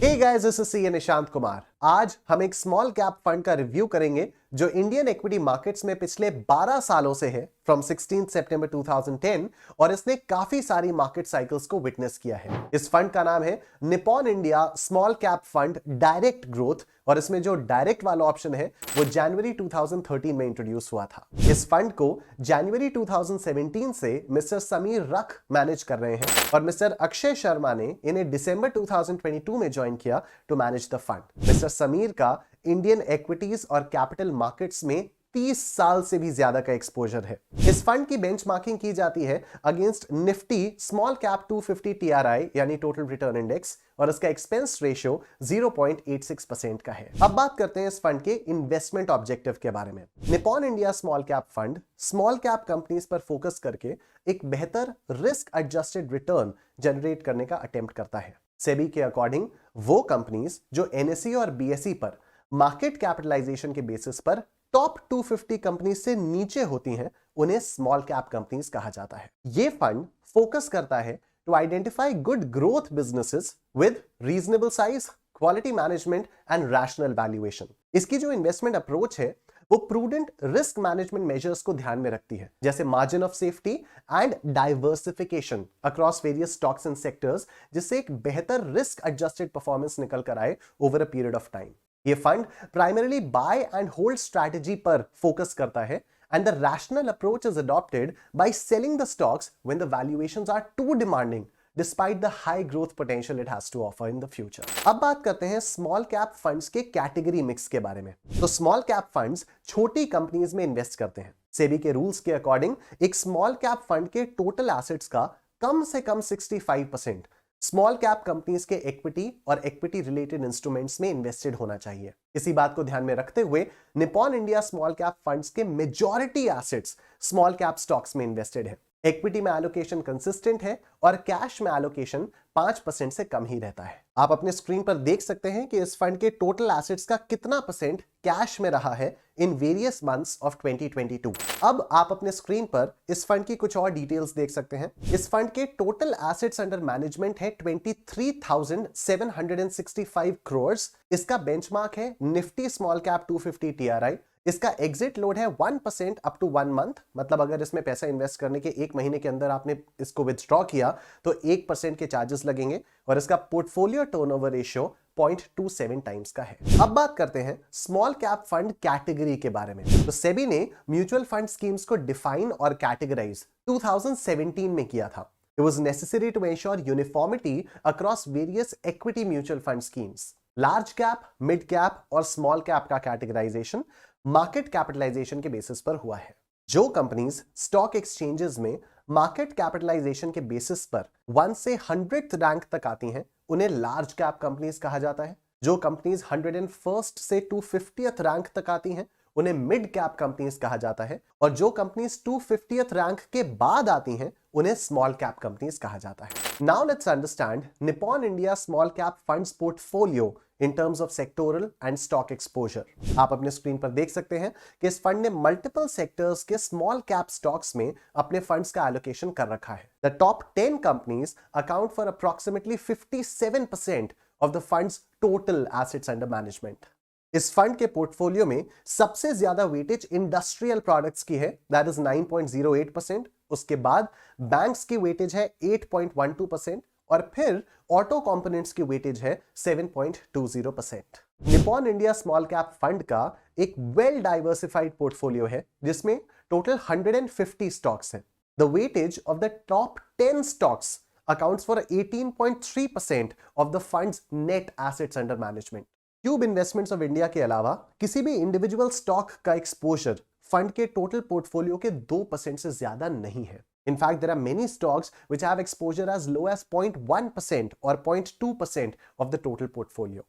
Hey guys, this is C Nishant Kumar. आज हम एक स्मॉल कैप फंड का रिव्यू करेंगे जो इंडियन इक्विटी मार्केट्स में पिछले 12 सालों से है, फ्रॉम 16 सितंबर 2010, और इसने काफी सारी मार्केट साइकिल्स को विटनेस किया है। इस फंड का नाम है Nippon India small cap fund direct growth, और इसमें जो डायरेक्ट वाला ऑप्शन है वो जनवरी 2013 में इंट्रोड्यूस हुआ था। इस फंड को जनवरी 2017 से मिस्टर समीर रख मैनेज कर रहे हैं और मिस्टर अक्षय शर्मा ने इन्हें दिसंबर 2022 में ज्वाइन किया to manage the fund. Mister Sameer का इंडियन इक्विटीज और कैपिटल मार्केट्स में 30 साल से भी ज्यादा का एक्सपोजर है। इस फंड की बेंचमार्किंग की जाती है against Nifty small cap 250 TRI यानी टोटल रिटर्न इंडेक्स, और इसका एक्सपेंस रेशियो 0.86% का है। अब बात करते हैं इस फंड के इन्वेस्टमेंट ऑब्जेक्टिव के बारे में। Nippon India small cap fund small cap companies पर फोकस करके एक बेहतर रिस्क एडजस्टेड रिटर्न जनरेट करने का अटेम्प्ट करता है। सेबी के अकॉर्डिंग वो कंपनीज जो एनएसई और बीएसई पर मार्केट कैपिटलाइजेशन के बेसिस पर टॉप 250 कंपनीज से नीचे होती हैं, उन्हें स्मॉल कैप कंपनीज कहा जाता है। यह फंड फोकस करता है to identify good growth businesses with reasonable size, quality management and rational valuation. इसकी जो इन्वेस्टमेंट अप्रोच है वो प्रूडेंट रिस्क मैनेजमेंट मेजर्स को ध्यान में रखती है, जैसे margin of safety and diversification across various stocks and sectors, जिससे एक बेहतर रिस्क एडजस्टेड परफॉर्मेंस निकल कर आए over a period of time. ये fund primarily buy and hold strategy पर फोकस करता है, and the rational approach is adopted by selling the stocks when the valuations are too demanding despite the high growth potential it has to offer in the future. अब बात करते हैं small cap funds के category mix के बारे में। तो small cap funds छोटी कंपनीज में इन्वेस्ट करते हैं। सेबी के रूल्स के अकॉर्डिंग एक स्मॉल कैप फंड के टोटल एसेट्स का कम से कम 65% स्मॉल कैप कंपनीज के इक्विटी और इक्विटी रिलेटेड इंस्ट्रूमेंट्स में इन्वेस्टेड होना चाहिए। इसी बात को ध्यान में रखते हुए Nippon India small cap funds के majority assets small cap stocks में इन्वेस्टेड है। इक्विटी में एलोकेशन कंसिस्टेंट है और कैश में एलोकेशन 5% से कम ही रहता है। आप अपने स्क्रीन पर देख सकते हैं कि इस फंड के टोटल एसेट्स का कितना परसेंट कैश में रहा है इन वेरियस मंथ्स ऑफ 2022। अब आप अपने स्क्रीन पर इस फंड की कुछ और डिटेल्स देख सकते हैं। इस फंड के टोटल एसेट्स अंडर मैनेजमेंट है 23,765 करोड़। इसका बेंचमार्क है निफ्टी स्मॉल कैप 250 टीआरआई। इसका एग्जिट लोड है 1% अप टू 1 मंथ, मतलब अगर इसमें पैसा इन्वेस्ट करने के 1 महीने के अंदर आपने इसको विथड्रॉ किया तो 1% के चार्जेस लगेंगे, और इसका पोर्टफोलियो टर्नओवर रेशियो 0.27 टाइम्स का है। अब बात करते हैं स्मॉल कैप फंड कैटेगरी के बारे में। तो सेबी ने म्यूचुअल फंड स्कीम्स को डिफाइन और कैटेगराइज 2017 में किया था। It was necessary to ensure uniformity across various equity mutual fund schemes. Large cap, mid cap और स्मॉल कैप का कैटेगराइजेशन मार्केट कैपिटलाइजेशन के बेसिस पर हुआ है। जो कंपनीज स्टॉक एक्सचेंजेस में मार्केट कैपिटलाइजेशन के बेसिस पर 1 से 100th रैंक तक आती हैं, उन्हें लार्ज कैप कंपनीज कहा जाता है। जो कंपनीज 101st से 250th रैंक तक आती हैं, उन्हें मिड कैप कंपनीज कहा जाता है, और जो कंपनीज 250th रैंक के बाद आती हैं उन्हें स्मॉल कैप कंपनीज कहा जाता है। Now let's understand Nippon India small cap funds portfolio in terms of sectoral and stock exposure. आप अपने स्क्रीन पर देख सकते हैं कि इस फंड ने मल्टीपल सेक्टर्स के स्मॉल कैप स्टॉक्स में अपने फंड्स का एलोकेशन कर रखा है। The top 10 companies account for approximately 57% of the funds total assets under management. इस फंड के पोर्टफोलियो में सबसे ज्यादा वेटेज इंडस्ट्रियल प्रोडक्ट्स की है, दैट इज 9.08%। उसके बाद बैंक्स की वेटेज है 8.12%, और फिर ऑटो कंपोनेंट्स की वेटेज है 7.20%। Nippon India small cap fund का एक वेल डाइवर्सिफाइड पोर्टफोलियो है जिसमें टोटल 150 स्टॉक्स हैं। The weightage of the top 10 stocks accounts for 18.3% of the funds net assets under management. Tube investments of India के अलावा किसी भी इंडिविजुअल स्टॉक का एक्सपोजर फंड के टोटल पोर्टफोलियो के 2% से ज्यादा नहीं है। In fact, there are many stocks which have exposure as low as 0.1% or 0.2% of the total portfolio.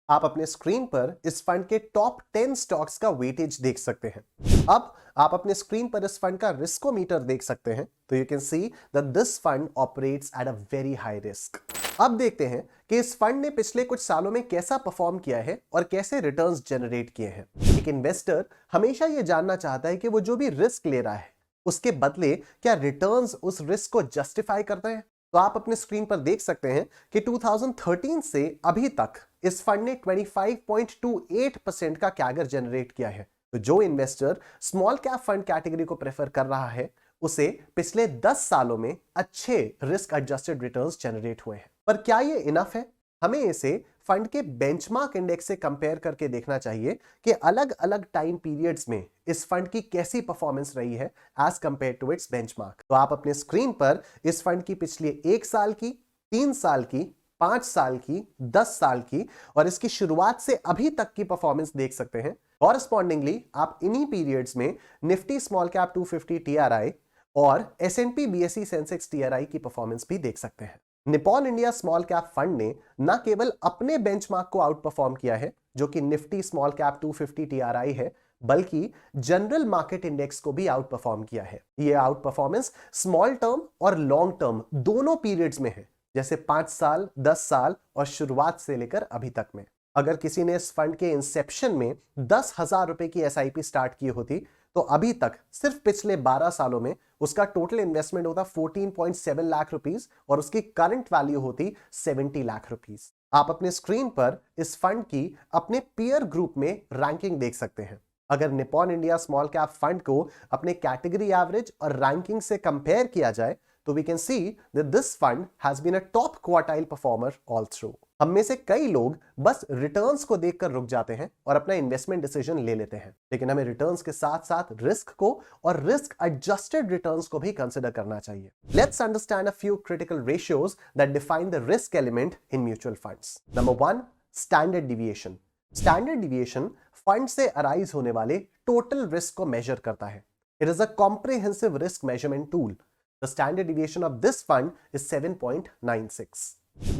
आप अपने स्क्रीन पर इस फंड के टॉप 10 स्टॉक्स का वेटेज देख सकते हैं। अब आप अपने स्क्रीन पर इस फंड का रिस्कोमीटर देख सकते हैं, तो you can see that this fund operates at a very high risk. अब देखते हैं कि इस फंड ने पिछले कुछ सालों में कैसा परफॉर्म किया है और कैसे रिटर्न्स जनरेट किए हैं। एक इन्वेस्टर हमेशा यह जानना चाहता है कि वो जो भी रिस्क ले रहा है उसके बदले क्या रिटर्न्स उस रिस्क को जस्टिफाई करते हैं। तो आप अपने स्क्रीन पर देख सकते हैं कि 2013 से अभी तक इस फंड ने 25.28% का कैगर जनरेट किया है। तो जो investor small cap fund category को प्रेफर कर रहा है उसे पिछले 10 सालों में अच्छे रिस्क एडजस्टेड रिटर्न्स जनरेट हुए हैं। पर क्या ये इनफ है? हमें इसे फंड के बेंचमार्क इंडेक्स से कंपेयर करके देखना चाहिए कि अलग अलग टाइम पीरियड्स में इस फंड की कैसी परफॉर्मेंस रही है as compare to its benchmark. तो आप अपने स्क्रीन पर इस फंड की पिछली 1 साल की, 3 साल की, 5 साल की, 10 साल की और इसकी शुरुआत से अभी तक की परफॉर्मेंस देख सकते हैं। कॉरस्पॉन्डिंगली आप इन्हीं पीरियड्स में निफ्टी स्मॉल कैप 250 टीआरआई और S&P BSE सेंसेक्स टीआरआई की परफॉर्मेंस भी देख सकते हैं। Nippon India small cap fund ने न केवल अपने बेंचमार्क को आउट परफॉर्म किया है जो कि निफ्टी स्मॉल कैप 250 टीआरआई है, बल्कि जनरल मार्केट इंडेक्स को भी आउट परफॉर्म किया है। यह आउट परफॉर्मेंस स्मॉल टर्म और लॉन्ग टर्म दोनों पीरियड्स में है, जैसे 5 साल, 10 साल और शुरुआत से लेकर अभी तक में। अगर किसी ने इस फंड के इंसेप्शन में 10,000 रुपए की SIP स्टार्ट की होती तो अभी तक सिर्फ पिछले 12 सालों में उसका टोटल इन्वेस्टमेंट होता 14.7 लाख रुपीस और उसकी करंट वैल्यू होती 70 लाख रुपीस। आप अपने स्क्रीन पर इस फंड की अपने पीयर ग्रुप में रैंकिंग देख सकते हैं। अगर Nippon India small cap fund को अपने कैटेगरी एवरेज और रैंकिंग से कंपेयर किया जाए तो we can see that this fund has been a top quartile performer all through. हम में से कई लोग बस रिटर्न्स को देखकर रुक जाते हैं और अपना इन्वेस्टमेंट डिसीजन ले लेते हैं, लेकिन हमें रिटर्न्स के साथ साथ रिस्क को और रिस्क एडजस्टेड रिटर्न्स को भी कंसीडर करना चाहिए। Let's understand a few critical ratios that define the risk element in mutual funds. Number 1, standard deviation. Standard deviation fund से अराइज होने वाले टोटल रिस्क को मेजर करता है। It is a comprehensive risk measurement tool. The standard deviation of this fund is 7.96.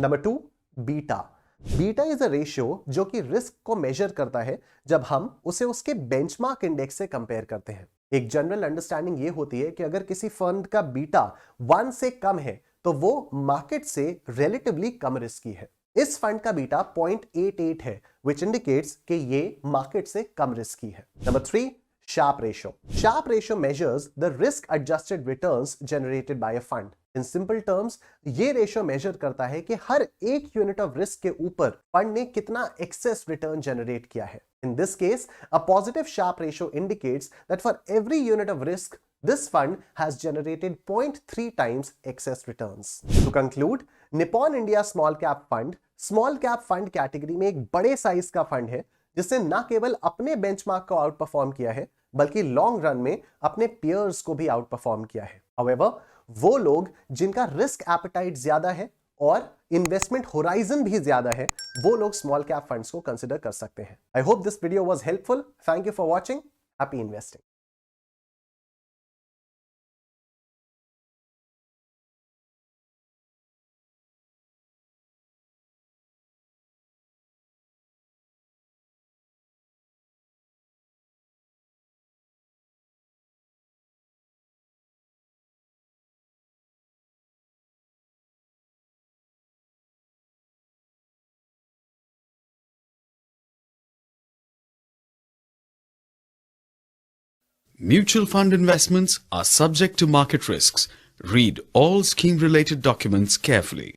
Number 2, beta. Beta is a ratio जो कि risk को major करता है जब हम उसे उसके बेंचमार्क इंडेक्स से कंपेयर करते हैं। एक जनरल अंडरस्टैंडिंग ये होती है कि अगर किसी फंड का बीटा 1 से कम है तो वो मार्केट से रिलेटिवली कम रिस्की है। इस फंड का बीटा 0.88 है, विच इंडिकेट्स कि ये मार्केट से कम रिस्की है। Number 3, Sharpe ratio. Sharpe ratio measures the risk-adjusted returns generated by a fund. In simple terms, ये रेशियो मेजर करता है कि हर एक यूनिट ऑफ रिस्क के ऊपर फंड ने कितना एक्सेस रिटर्न जनरेट किया है। In this case, a positive Sharpe ratio indicates that for every unit of risk, this fund has generated 0.3 times excess returns. To conclude, Nippon India Small Cap Fund category में एक बड़े size का fund है जिसने न केवल अपने benchmark को आउट परफॉर्म किया है बल्कि लॉन्ग रन में अपने पियर्स को भी आउट परफॉर्म किया है। However, वो लोग जिनका रिस्क एपेटाइट ज्यादा है और इन्वेस्टमेंट होराइजन भी ज्यादा है, वो लोग स्मॉल कैप फंड्स को कंसीडर कर सकते हैं। I hope this video was helpful. Thank you for watching. Happy investing. Mutual fund investments are subject to market risks. Read all scheme-related documents carefully.